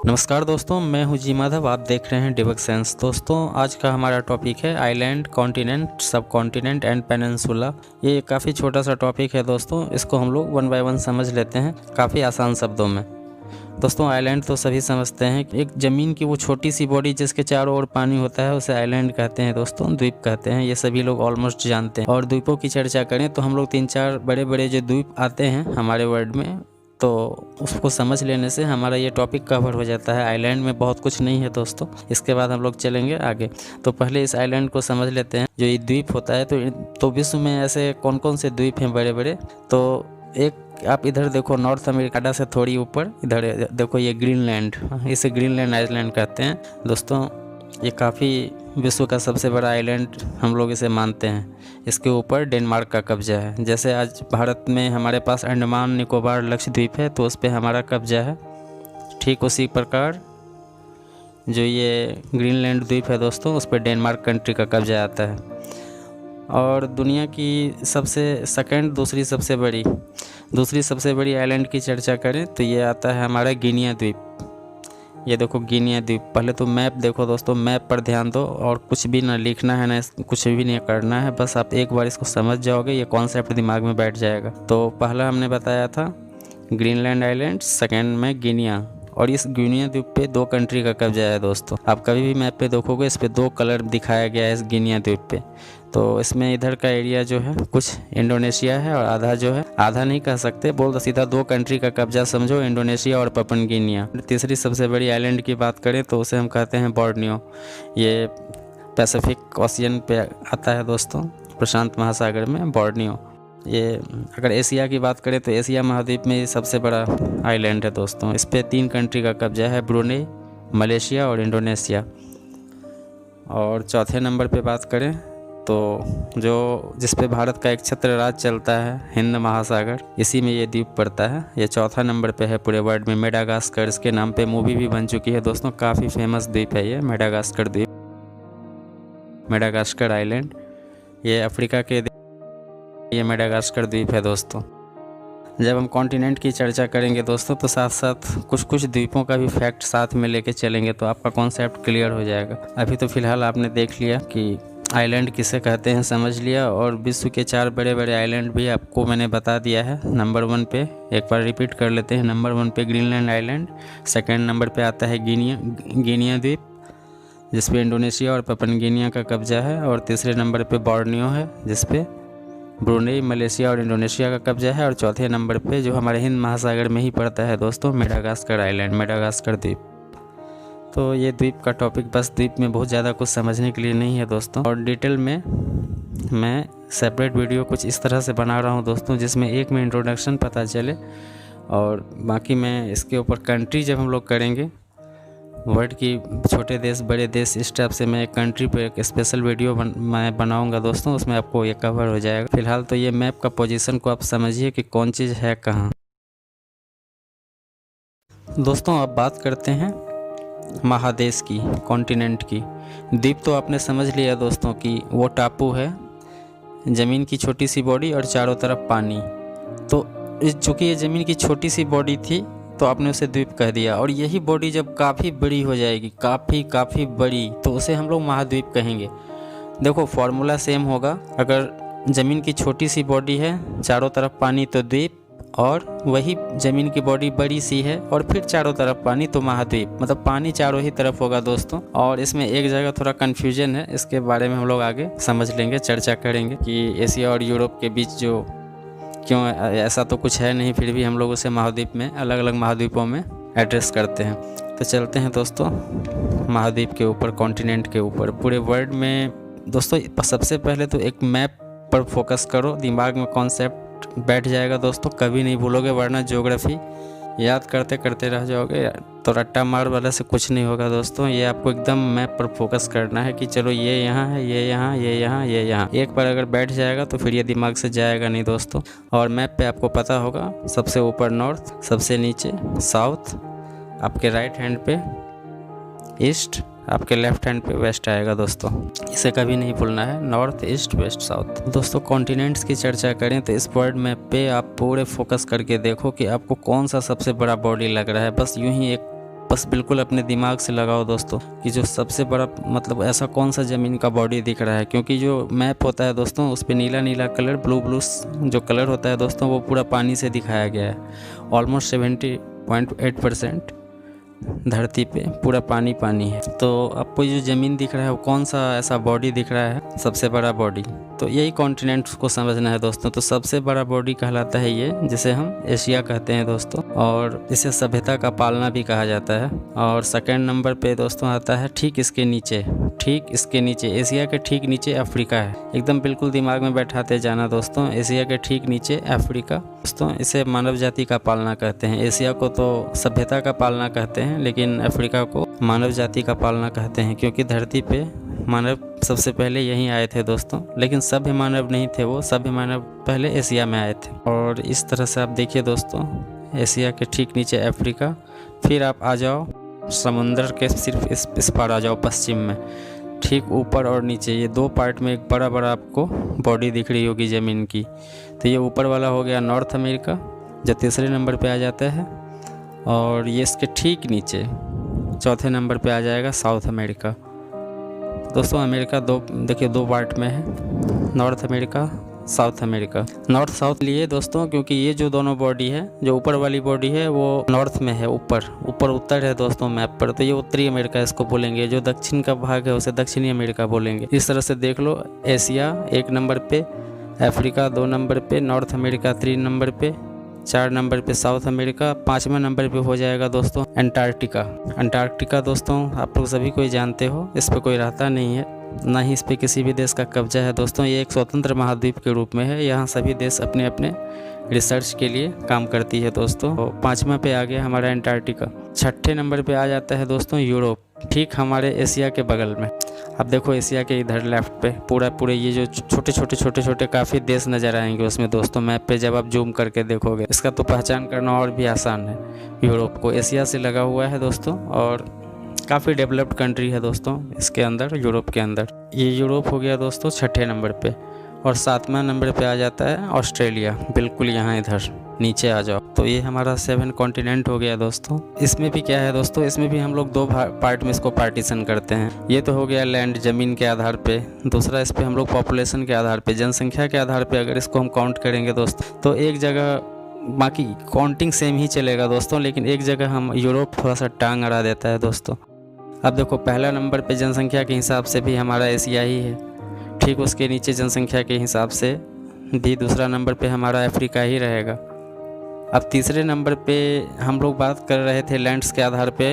नमस्कार दोस्तों, मैं हूं जी माधव। आप देख रहे हैं डिबक साइंस। दोस्तों, आज का हमारा टॉपिक है आइलैंड, कॉन्टिनेंट, सब कॉन्टिनेंट एंड पेनिनसुला। ये काफ़ी छोटा सा टॉपिक है दोस्तों। इसको हम लोग वन बाय वन समझ लेते हैं काफ़ी आसान शब्दों में। दोस्तों, आइलैंड तो सभी समझते हैं, एक ज़मीन की वो छोटी सी बॉडी जिसके चारों ओर पानी होता है उसे आइलैंड कहते हैं दोस्तों, द्वीप कहते हैं। ये सभी लोग ऑलमोस्ट जानते हैं। और द्वीपों की चर्चा करें तो हम लोग 3-4 बड़े बड़े जो द्वीप आते हैं हमारे वर्ल्ड में, तो उसको समझ लेने से हमारा ये टॉपिक कवर हो जाता है। आइलैंड में बहुत कुछ नहीं है दोस्तों, इसके बाद हम लोग चलेंगे आगे। तो पहले इस आइलैंड को समझ लेते हैं। जो ये द्वीप होता है तो विश्व में ऐसे कौन कौन से द्वीप हैं बड़े बड़े। तो एक आप इधर देखो, नॉर्थ अमेरिका से थोड़ी ऊपर इधर देखो, ये ग्रीनलैंड, इसे ग्रीनलैंड आइलैंड कहते हैं दोस्तों। ये काफ़ी विश्व का सबसे बड़ा आइलैंड हम लोग इसे मानते हैं। इसके ऊपर डेनमार्क का कब्जा है। जैसे आज भारत में हमारे पास अंडमान निकोबार लक्षद्वीप है, तो उस पर हमारा कब्जा है। ठीक उसी प्रकार जो ये ग्रीनलैंड द्वीप है दोस्तों, उस पर डेनमार्क कंट्री का कब्जा आता है। और दुनिया की दूसरी सबसे बड़ी आइलैंड की चर्चा करें तो ये आता है हमारा गिनिया द्वीप। ये देखो गिनिया द्वीप। पहले तो मैप देखो दोस्तों, मैप पर ध्यान दो और कुछ भी ना लिखना है ना कुछ भी नहीं करना है, बस आप एक बार इसको समझ जाओगे, ये कॉन्सेप्ट दिमाग में बैठ जाएगा। तो पहला हमने बताया था ग्रीनलैंड आइलैंड, सेकेंड में गिनिया। और इस गिनिया द्वीप पे 2 कंट्री का कब्जा है दोस्तों। आप कभी भी मैप पे देखोगे इस पे 2 कलर दिखाया गया है इस गिनिया द्वीप पे। तो इसमें इधर का एरिया जो है कुछ इंडोनेशिया है और आधा जो है, आधा नहीं कह सकते, बोल सीधा 2 कंट्री का कब्जा समझो, इंडोनेशिया और पपुआ गिनिया। तीसरी सबसे बड़ी आइलैंड की बात करें तो उसे हम कहते हैं बोर्नियो। ये पैसिफिक ओशियन पे आता है दोस्तों, प्रशांत महासागर में बोर्नियो। ये अगर एशिया की बात करें तो एशिया महाद्वीप में ये सबसे बड़ा आइलैंड है दोस्तों। इस पे 3 कंट्री का कब्जा है, ब्रुनेई, मलेशिया और इंडोनेशिया। और चौथे नंबर पे बात करें तो जिस पे भारत का एक छत्र राज चलता है, हिंद महासागर, इसी में ये द्वीप पड़ता है। ये चौथा नंबर पे है पूरे वर्ल्ड में। मेडागास्कर, इसके नाम पे मूवी भी बन चुकी है दोस्तों। काफ़ी फेमस द्वीप है ये मेडागास्कर द्वीप, मेडागास्कर आइलैंड। ये अफ्रीका के ये मेडागास्कर द्वीप है दोस्तों। जब हम कॉन्टिनेंट की चर्चा करेंगे दोस्तों तो साथ साथ कुछ द्वीपों का भी फैक्ट साथ में लेके चलेंगे, तो आपका कॉन्सेप्ट क्लियर हो जाएगा। अभी तो फिलहाल आपने देख लिया कि आइलैंड किसे कहते हैं, समझ लिया। और विश्व के 4 बड़े बड़े आइलैंड भी आपको मैंने बता दिया है। नंबर 1 पे एक बार रिपीट कर लेते हैं। नंबर 1 पे ग्रीनलैंड आइलैंड, सेकंड नंबर पे आता है गिनिया द्वीप जिस पे इंडोनेशिया और पपुआ गिनिया का कब्जा है। और तीसरे नंबर पे बोर्नियो है जिस पे ब्रुनेई, मलेशिया और इंडोनेशिया का कब्जा है। और चौथे नंबर पे जो हमारे हिंद महासागर में ही पड़ता है दोस्तों, मेडागास्कर आइलैंड, मेडागास्कर द्वीप। तो ये द्वीप का टॉपिक, बस द्वीप में बहुत ज़्यादा कुछ समझने के लिए नहीं है दोस्तों। और डिटेल में मैं सेपरेट वीडियो कुछ इस तरह से बना रहा हूँ दोस्तों, जिसमें एक में इंट्रोडक्शन पता चले और बाकी में इसके ऊपर कंट्री जब हम लोग करेंगे, वर्ल्ड की छोटे देश बड़े देश, इस टाइप से मैं एक कंट्री पे एक स्पेशल वीडियो मैं बनाऊंगा दोस्तों, उसमें आपको ये कवर हो जाएगा। फिलहाल तो ये मैप का पोजीशन को आप समझिए कि कौन चीज़ है कहाँ। दोस्तों, अब बात करते हैं महादेश की, कॉन्टिनेंट की। द्वीप तो आपने समझ लिया दोस्तों कि वो टापू है, ज़मीन की छोटी सी बॉडी और चारों तरफ पानी। तो चूँकि ये ज़मीन की छोटी सी बॉडी थी तो आपने उसे द्वीप कह दिया। और यही बॉडी जब काफ़ी बड़ी हो जाएगी, काफ़ी बड़ी, तो उसे हम लोग महाद्वीप कहेंगे। देखो फॉर्मूला सेम होगा। अगर ज़मीन की छोटी सी बॉडी है, चारों तरफ पानी, तो द्वीप। और वही ज़मीन की बॉडी बड़ी सी है और फिर चारों तरफ पानी, तो महाद्वीप। मतलब पानी चारों ही तरफ होगा दोस्तों। और इसमें एक जगह थोड़ा कन्फ्यूजन है, इसके बारे में हम लोग आगे समझ लेंगे, चर्चा करेंगे कि एशिया और यूरोप के बीच जो क्यों, ऐसा तो कुछ है नहीं, फिर भी हम लोग उसे महाद्वीप में, अलग अलग महाद्वीपों में एड्रेस करते हैं। तो चलते हैं दोस्तों महाद्वीप के ऊपर, कॉन्टिनेंट के ऊपर, पूरे वर्ल्ड में। दोस्तों सबसे पहले तो एक मैप पर फोकस करो, दिमाग में कॉन्सेप्ट बैठ जाएगा दोस्तों, कभी नहीं भूलोगे, वरना ज्योग्राफी याद करते करते रह जाओगे। तो रट्टा मार वाला से कुछ नहीं होगा दोस्तों। ये आपको एकदम मैप पर फोकस करना है कि चलो ये यहाँ है, ये यहाँ, ये यहाँ, ये यहाँ। एक बार अगर बैठ जाएगा तो फिर ये दिमाग से जाएगा नहीं दोस्तों। और मैप पे आपको पता होगा, सबसे ऊपर नॉर्थ, सबसे नीचे साउथ, आपके राइट हैंड पे ईस्ट, आपके लेफ्ट हैंड पे वेस्ट आएगा दोस्तों, इसे कभी नहीं भूलना है, नॉर्थ ईस्ट वेस्ट साउथ। दोस्तों कॉन्टिनेंट्स की चर्चा करें तो इस वर्ल्ड मैप पे आप पूरे फोकस करके देखो कि आपको कौन सा सबसे बड़ा बॉडी लग रहा है। बस यूं ही एक बस बिल्कुल अपने दिमाग से लगाओ दोस्तों कि जो सबसे बड़ा मतलब ऐसा कौन सा ज़मीन का बॉडी दिख रहा है, क्योंकि जो मैप होता है दोस्तों उस पर नीला नीला कलर, ब्लू ब्लू जो कलर होता है दोस्तों वो पूरा पानी से दिखाया गया है। ऑलमोस्ट 70.8% धरती पे पूरा पानी पानी है। तो आपको जो ज़मीन दिख रहा है वो कौन सा ऐसा बॉडी दिख रहा है सबसे बड़ा बॉडी, तो यही कॉन्टिनेंट्स को समझना है दोस्तों। तो सबसे बड़ा बॉडी कहलाता है ये, जिसे हम एशिया कहते हैं दोस्तों, और इसे सभ्यता का पालना भी कहा जाता है। और सेकंड नंबर पे दोस्तों आता है ठीक इसके नीचे एशिया के ठीक नीचे अफ्रीका है। एकदम बिल्कुल दिमाग में बैठाते जाना दोस्तों, एशिया के ठीक नीचे अफ्रीका दोस्तों, इसे मानव जाति का पालना कहते हैं। एशिया को तो सभ्यता का पालना कहते हैं, लेकिन अफ्रीका को मानव जाति का पालना कहते हैं, क्योंकि धरती पे मानव सबसे पहले यहीं आए थे दोस्तों। लेकिन सभ्य मानव नहीं थे वो, सभ्य मानव पहले एशिया में आए थे। और इस तरह से आप देखिए दोस्तों, एशिया के ठीक नीचे अफ्रीका, फिर आप आ जाओ समुंदर के सिर्फ इस पार आ जाओ पश्चिम में, ठीक ऊपर और नीचे ये दो पार्ट में एक बड़ा बड़ा आपको बॉडी दिख रही होगी ज़मीन की। तो ये ऊपर वाला हो गया नॉर्थ अमेरिका, जो तीसरे नंबर पे आ जाता है, और ये इसके ठीक नीचे चौथे नंबर पे आ जाएगा साउथ अमेरिका। दोस्तों अमेरिका दो पार्ट में है, north America, south America. North south लिए दोस्तों क्योंकि ये जो दोनों बॉडी है, जो ऊपर वाली बॉडी है वो नॉर्थ में है, ऊपर उत्तर है दोस्तों मैप पर, तो ये उत्तरी अमेरिका इसको बोलेंगे। जो दक्षिण का भाग है उसे दक्षिणी अमेरिका बोलेंगे। इस तरह से देख लो, एशिया 1 नंबर पे, अफ्रीका 2 नंबर पे, नॉर्थ अमेरिका 3 नंबर पे, 4 नंबर पे साउथ अमेरिका, 5वें नंबर पे हो जाएगा दोस्तों अंटार्कटिका। अंटार्कटिका दोस्तों आप लोग सभी कोई जानते हो, इस पर कोई रहता नहीं है, ना ही इस पे किसी भी देश का कब्जा है दोस्तों। ये एक स्वतंत्र महाद्वीप के रूप में है, यहाँ सभी देश अपने अपने रिसर्च के लिए काम करती है दोस्तों। 5वां पे आ गया हमारा अंटार्कटिका। 6ठे नंबर पे आ जाता है दोस्तों यूरोप, ठीक हमारे एशिया के बगल में। अब देखो एशिया के इधर लेफ्ट पे पूरे ये जो छोटे काफ़ी देश नज़र आएंगे उसमें दोस्तों मैप पे, जब आप जूम करके देखोगे। इसका तो पहचान करना और भी आसान है। यूरोप को एशिया से लगा हुआ है दोस्तों, और काफ़ी डेवलप्ड कंट्री है दोस्तों इसके अंदर, यूरोप के अंदर। ये यूरोप हो गया दोस्तों 6ठे नंबर पे। और 7वां नंबर पे आ जाता है ऑस्ट्रेलिया, बिल्कुल यहाँ इधर नीचे आ जाओ। तो ये हमारा 7 कॉन्टिनेंट हो गया दोस्तों। इसमें भी क्या है दोस्तों, इसमें भी हम लोग 2 पार्ट में इसको पार्टीशन करते हैं। ये तो हो गया लैंड, ज़मीन के आधार पे। दूसरा इस पर हम लोग पॉपुलेशन के आधार पे, जनसंख्या के आधार पे अगर इसको हम काउंट करेंगे दोस्तों, तो एक जगह, बाकी काउंटिंग सेम ही चलेगा दोस्तों, लेकिन एक जगह हम यूरोप थोड़ा सा टांग अड़ा देता है दोस्तों। अब देखो पहला नंबर पे जनसंख्या के हिसाब से भी हमारा एशिया ही है, ठीक उसके नीचे जनसंख्या के हिसाब से भी दूसरा नंबर पे हमारा अफ्रीका ही रहेगा। अब तीसरे नंबर पे हम लोग बात कर रहे थे लैंड्स के आधार पे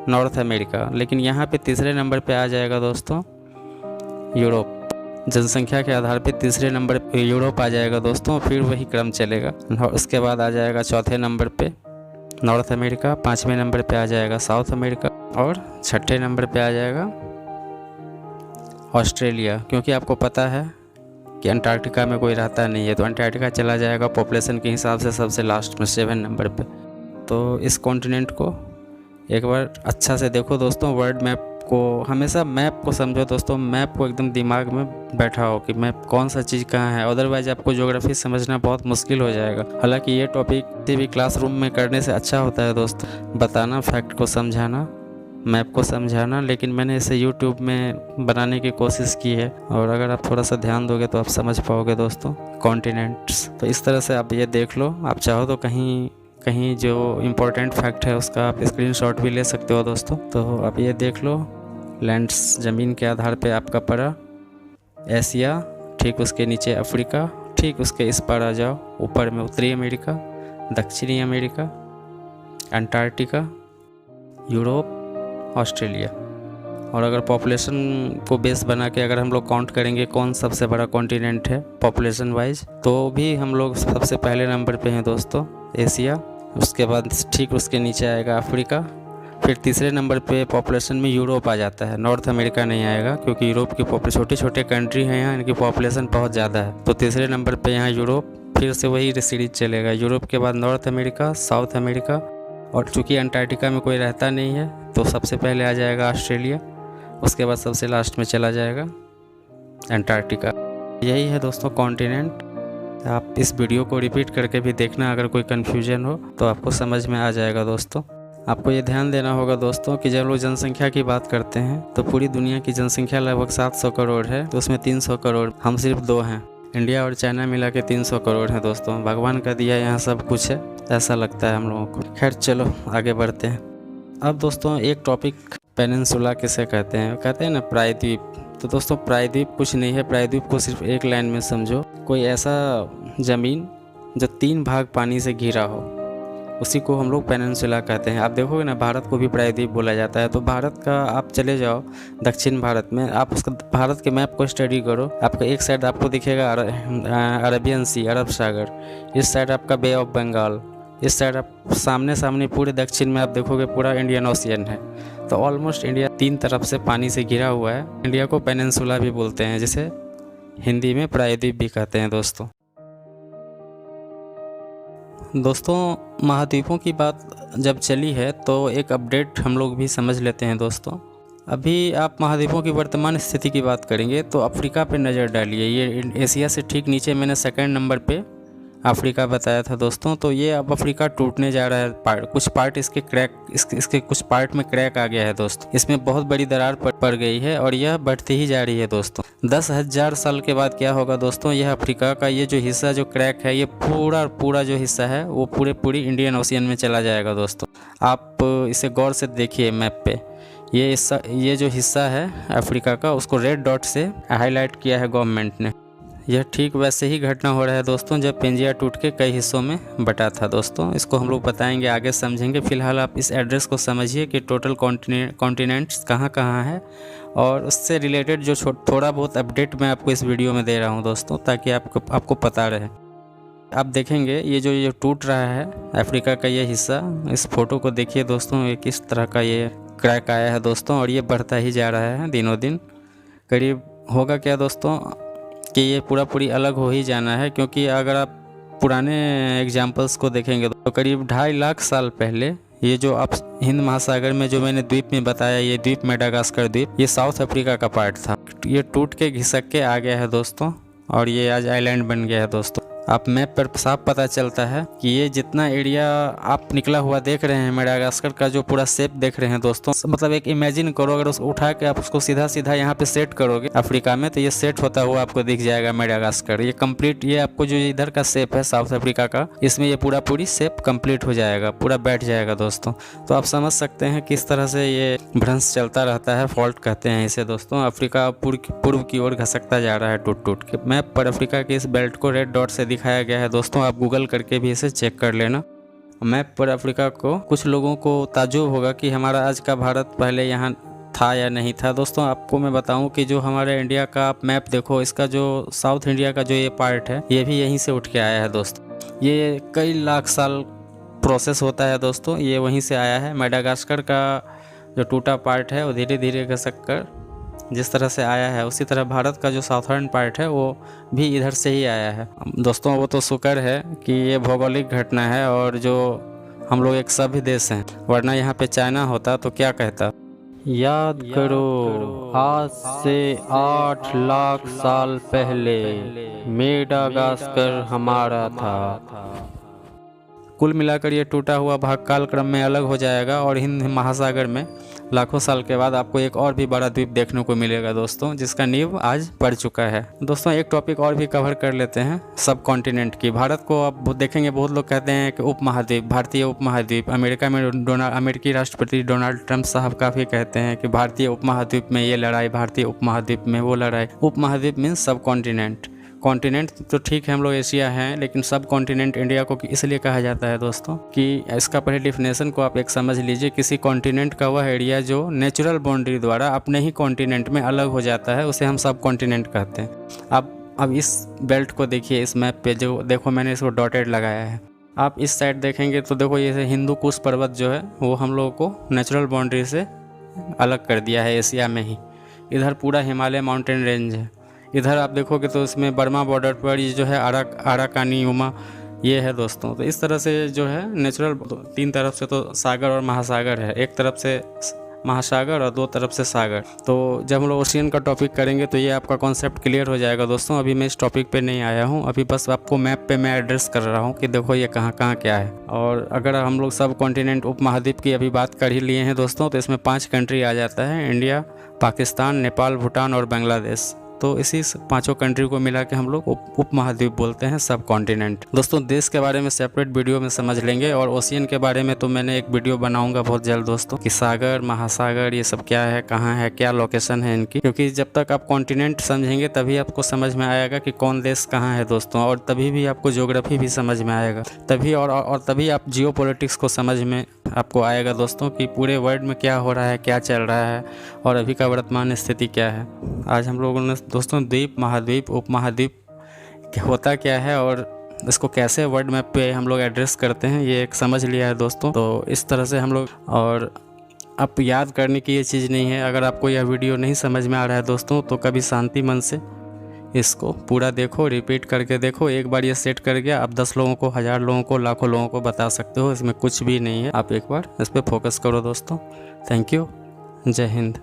नॉर्थ अमेरिका, लेकिन यहाँ पे तीसरे नंबर पे आ जाएगा दोस्तों यूरोप। जनसंख्या के आधार पे तीसरे नंबर पे यूरोप आ जाएगा दोस्तों, फिर वही क्रम चलेगा। उसके बाद आ जाएगा चौथे नंबर पे नॉर्थ अमेरिका, 5वें नंबर पे आ जाएगा साउथ अमेरिका, और 6ठे नंबर पे आ जाएगा ऑस्ट्रेलिया। क्योंकि आपको पता है कि अंटार्कटिका में कोई रहता नहीं है, तो अंटार्कटिका चला जाएगा पॉपुलेशन के हिसाब से सबसे लास्ट में 7 नंबर पे। तो इस कॉन्टिनेंट को एक बार अच्छा से देखो दोस्तों, वर्ल्ड मैप को हमेशा मैप को समझो दोस्तों, मैप को एकदम दिमाग में बैठा हो कि मैप कौन सा चीज़ कहाँ है, अदरवाइज आपको ज्योग्राफी समझना बहुत मुश्किल हो जाएगा। हालांकि ये टॉपिक किसी भी क्लासरूम में करने से अच्छा होता है दोस्तों, बताना, फैक्ट को समझाना, मैप को समझाना, लेकिन मैंने इसे YouTube में बनाने की कोशिश की है, और अगर आप थोड़ा सा ध्यान दोगे तो आप समझ पाओगे दोस्तों कॉन्टिनेंट्स। तो इस तरह से आप ये देख लो, आप चाहो तो कहीं जो इम्पोर्टेंट फैक्ट है उसका आप स्क्रीनशॉट भी ले सकते हो दोस्तों। तो आप ये देख लो, लैंड्स ज़मीन के आधार पे आपका पड़ा एशिया, ठीक उसके नीचे अफ्रीका, ठीक उसके इस पार आ जाओ ऊपर में उत्तरी अमेरिका, दक्षिणी अमेरिका, अंटार्कटिका, यूरोप, ऑस्ट्रेलिया। और अगर पॉपुलेशन को बेस बना के अगर हम लोग काउंट करेंगे कौन सबसे बड़ा कॉन्टिनेंट है पॉपुलेशन वाइज, तो भी हम लोग सबसे पहले नंबर पे हैं दोस्तों एशिया। उसके बाद ठीक उसके नीचे आएगा अफ्रीका, फिर तीसरे नंबर पे पॉपुलेशन में यूरोप आ जाता है, नॉर्थ अमेरिका नहीं आएगा क्योंकि यूरोप की छोटे कंट्री हैं यहाँ, इनकी पॉपुलेशन बहुत ज़्यादा है। तो तीसरे नंबर पे यहाँ यूरोप, फिर से वही सीरीज चलेगा, यूरोप के बाद नॉर्थ अमेरिका, साउथ अमेरिका, और चूँकि अंटार्कटिका में कोई रहता नहीं है तो सबसे पहले आ जाएगा ऑस्ट्रेलिया, उसके बाद सबसे लास्ट में चला जाएगा अंटार्कटिका। यही है दोस्तों कॉन्टिनेंट। आप इस वीडियो को रिपीट करके भी देखना, अगर कोई कन्फ्यूजन हो तो आपको समझ में आ जाएगा दोस्तों। आपको ये ध्यान देना होगा दोस्तों कि जब लोग जनसंख्या की बात करते हैं तो पूरी दुनिया की जनसंख्या लगभग 700 करोड़ है, तो उसमें 300 करोड़ हम सिर्फ 2 हैं। इंडिया और चाइना मिला के 300 करोड़ है दोस्तों। भगवान का दिया यहाँ सब कुछ है, ऐसा लगता है हम लोगों को। खैर चलो आगे बढ़ते हैं। अब दोस्तों एक टॉपिक, पेनिनसुला किसे कहते हैं? कहते हैं ना प्रायद्वीप। तो दोस्तों प्रायद्वीप कुछ नहीं है। प्रायद्वीप को सिर्फ एक लाइन में समझो, कोई ऐसा ज़मीन जो 3 भाग पानी से घिरा हो, उसी को हम लोग पेनिनसुला कहते हैं। आप देखोगे ना भारत को भी प्रायद्वीप बोला जाता है। तो भारत का आप चले जाओ दक्षिण भारत में, आप उसका भारत के मैप को स्टडी करो। आपका एक साइड आपको दिखेगा अरेबियन सी, अरब सागर, इस साइड आपका बे ऑफ बंगाल, इस साइड आप सामने पूरे दक्षिण में आप देखोगे पूरा इंडियन ओशियन है। तो ऑलमोस्ट इंडिया 3 तरफ से पानी से घिरा हुआ है। इंडिया को पेनिनसुला भी बोलते हैं, जिसे हिंदी में प्रायद्वीप भी कहते हैं दोस्तों। महाद्वीपों की बात जब चली है तो एक अपडेट हम लोग भी समझ लेते हैं दोस्तों। अभी आप महाद्वीपों की वर्तमान स्थिति की बात करेंगे तो अफ्रीका पे नज़र डालिए। ये एशिया से ठीक नीचे मैंने सेकंड नंबर पे अफ्रीका बताया था दोस्तों। तो ये अब अफ्रीका टूटने जा रहा है। कुछ पार्ट इसके इसके कुछ पार्ट में क्रैक आ गया है दोस्तों। इसमें बहुत बड़ी दरार पड़ गई है और यह बढ़ती ही जा रही है दोस्तों। 10,000 साल के बाद क्या होगा दोस्तों, यह अफ्रीका का ये जो हिस्सा जो क्रैक है, ये पूरा जो हिस्सा है वो पूरी इंडियन ओशियन में चला जाएगा दोस्तों। आप इसे गौर से देखिए मैप पे। ये जो हिस्सा है अफ्रीका का, उसको रेड डॉट से हाईलाइट किया है गवर्नमेंट ने। यह ठीक वैसे ही घटना हो रहा है दोस्तों जब पेंजिया टूट के कई हिस्सों में बटा था दोस्तों। इसको हम लोग बताएंगे, आगे समझेंगे। फिलहाल आप इस एड्रेस को समझिए कि टोटल कॉन्टिनेंट्स कहाँ है, और उससे रिलेटेड जो थोड़ा बहुत अपडेट मैं आपको इस वीडियो में दे रहा हूँ दोस्तों, ताकि आपको पता रहे। आप देखेंगे ये टूट रहा है अफ्रीका का ये हिस्सा, इस फोटो को देखिए दोस्तों, ये किस तरह का ये क्रैक आया है दोस्तों, और ये बढ़ता ही जा रहा है दिनों दिन। करीब होगा क्या दोस्तों कि ये पूरी अलग हो ही जाना है, क्योंकि अगर आप पुराने एग्जाम्पल्स को देखेंगे तो करीब 2.5 लाख साल पहले ये जो आप हिंद महासागर में जो मैंने द्वीप में बताया, ये द्वीप मेडागास्कर द्वीप, ये साउथ अफ्रीका का पार्ट था। ये टूट के घिसक के आ गया है दोस्तों, और ये आज आइलैंड बन गया है दोस्तों। आप मैप पर साफ पता चलता है कि ये जितना एरिया आप निकला हुआ देख रहे हैं, मेडागास्कर का जो पूरा शेप देख रहे हैं दोस्तों, मतलब एक इमेजिन करो, अगर उसको उठा के आप उसको सीधा यहाँ पे सेट करोगे अफ्रीका में, तो ये सेट होता हुआ आपको दिख जाएगा मेडागास्कर। ये कंप्लीट, ये आपको जो इधर का शेप है साउथ अफ्रीका का, इसमें ये पूरी शेप कंप्लीट हो जाएगा, पूरा बैठ जाएगा दोस्तों। तो आप समझ सकते हैं किस तरह से ये भ्रंश चलता रहता है, फॉल्ट कहते हैं इसे दोस्तों। अफ्रीका पूर्व की ओर घसकता जा रहा है टूट के। मैप पर अफ्रीका के इस बेल्ट को रेड डॉट से दिखाया गया है दोस्तों। आप गूगल करके भी इसे चेक कर लेना। मैप पर अफ्रीका को, कुछ लोगों को ताज्जुब होगा कि हमारा आज का भारत पहले यहाँ था या नहीं था दोस्तों। आपको मैं बताऊं कि जो हमारे इंडिया का आप मैप देखो, इसका जो साउथ इंडिया का जो ये पार्ट है, ये भी यहीं से उठ के आया है दोस्तों। ये कई लाख साल प्रोसेस होता है दोस्तों, ये वहीं से आया है। मेडागास्कर का जो टूटा पार्ट है वो धीरे धीरे घसक कर जिस तरह से आया है, उसी तरह भारत का जो साउथर्न पार्ट है वो भी इधर से ही आया है दोस्तों। वो तो शुक्र है कि ये भौगोलिक घटना है और जो हम लोग एक सभ्य देश हैं, वरना यहाँ पे चाइना होता तो क्या कहता। याद करो, आज से 8 लाख साल पहले मेडागास्कर हमारा था। कुल मिलाकर ये टूटा हुआ भाग काल क्रम में अलग हो जाएगा और हिंद महासागर में लाखों साल के बाद आपको एक और भी बड़ा द्वीप देखने को मिलेगा दोस्तों, जिसका नींव आज पड़ चुका है दोस्तों। एक टॉपिक और भी कवर कर लेते हैं सब कॉन्टिनेंट की। भारत को आप देखेंगे, बहुत लोग कहते हैं कि उपमहाद्वीप, भारतीय उपमहाद्वीप। अमेरिका में अमेरिकी राष्ट्रपति डोनाल्ड ट्रंप साहब काफ़ी कहते हैं कि भारतीय उपमहाद्वीप में ये लड़ाई, भारतीय उपमहाद्वीप में वो लड़ाई। उपमहाद्वीप मीन्स सब कॉन्टिनेंट। कॉन्टिनेंट तो ठीक है, हम लोग एशिया हैं, लेकिन सब कॉन्टिनेंट इंडिया को इसलिए कहा जाता है दोस्तों कि इसका पहले डिफिनेशन को आप एक समझ लीजिए। किसी कॉन्टिनेंट का वह एरिया जो नेचुरल बाउंड्री द्वारा अपने ही कॉन्टिनेंट में अलग हो जाता है, उसे हम सब कॉन्टिनेंट कहते हैं। अब इस बेल्ट को देखिए, इस मैप पे जो देखो मैंने इसको डॉटेड लगाया है। आप इस साइड देखेंगे तो देखो ये हिंदू कुश पर्वत जो है वो हम लोगों को नेचुरल बाउंड्री से अलग कर दिया है एशिया में ही। इधर पूरा हिमालय माउंटेन रेंज है। इधर आप देखोगे तो इसमें बर्मा बॉर्डर पर ये जो है अराकानीयुमा ये है दोस्तों। तो इस तरह से जो है नेचुरल 3 तरफ से तो सागर और महासागर है। एक तरफ से महासागर और 2 तरफ से सागर। तो जब हम लोग ओशियन का टॉपिक करेंगे तो ये आपका कॉन्सेप्ट क्लियर हो जाएगा दोस्तों। अभी मैं इस टॉपिक पे नहीं आया हूँ, अभी बस आपको मैप पे मैं एड्रेस कर रहा हूँ कि देखो ये कहाँ कहाँ क्या है। और अगर हम लोग सब कॉन्टिनेंट उपमहाद्वीप की अभी बात कर ही लिए हैं दोस्तों, तो इसमें 5 कंट्री आ जाता है, इंडिया, पाकिस्तान, नेपाल, भूटान और बांग्लादेश। तो इसी 5 कंट्री को मिला के हम लोग उपमहाद्वीप बोलते हैं, सब कॉन्टिनेंट। दोस्तों देश के बारे में सेपरेट वीडियो में समझ लेंगे, और ओशियन के बारे में तो मैंने एक वीडियो बनाऊंगा बहुत जल्द दोस्तों, कि सागर, महासागर ये सब क्या है, कहाँ है, क्या लोकेशन है इनकी। क्योंकि जब तक आप कॉन्टिनेंट समझेंगे तभी आपको समझ में आएगा कि कौन देश कहाँ है दोस्तों, और तभी भी आपको ज्योग्राफी भी समझ में आएगा, तभी और तभी आप जियो पॉलिटिक्स को समझ में आपको आएगा दोस्तों, कि पूरे वर्ल्ड में क्या हो रहा है, क्या चल रहा है, और अभी का वर्तमान स्थिति क्या है। आज हम लोगों ने दोस्तों द्वीप, महाद्वीप, उपमहाद्वीप होता क्या है और इसको कैसे वर्ल्ड मैप पे हम लोग एड्रेस करते हैं, ये एक समझ लिया है दोस्तों। तो इस तरह से हम लोग, और अब याद करने की ये चीज़ नहीं है। अगर आपको यह वीडियो नहीं समझ में आ रहा है दोस्तों, तो कभी शांति मन से इसको पूरा देखो, रिपीट करके देखो। एक बार ये सेट कर गया, आप 10 लोगों को, 1000 लोगों को, लाखों लोगों को बता सकते हो, इसमें कुछ भी नहीं है। आप एक बार इस पर फोकस करो दोस्तों। थैंक यू, जय हिंद।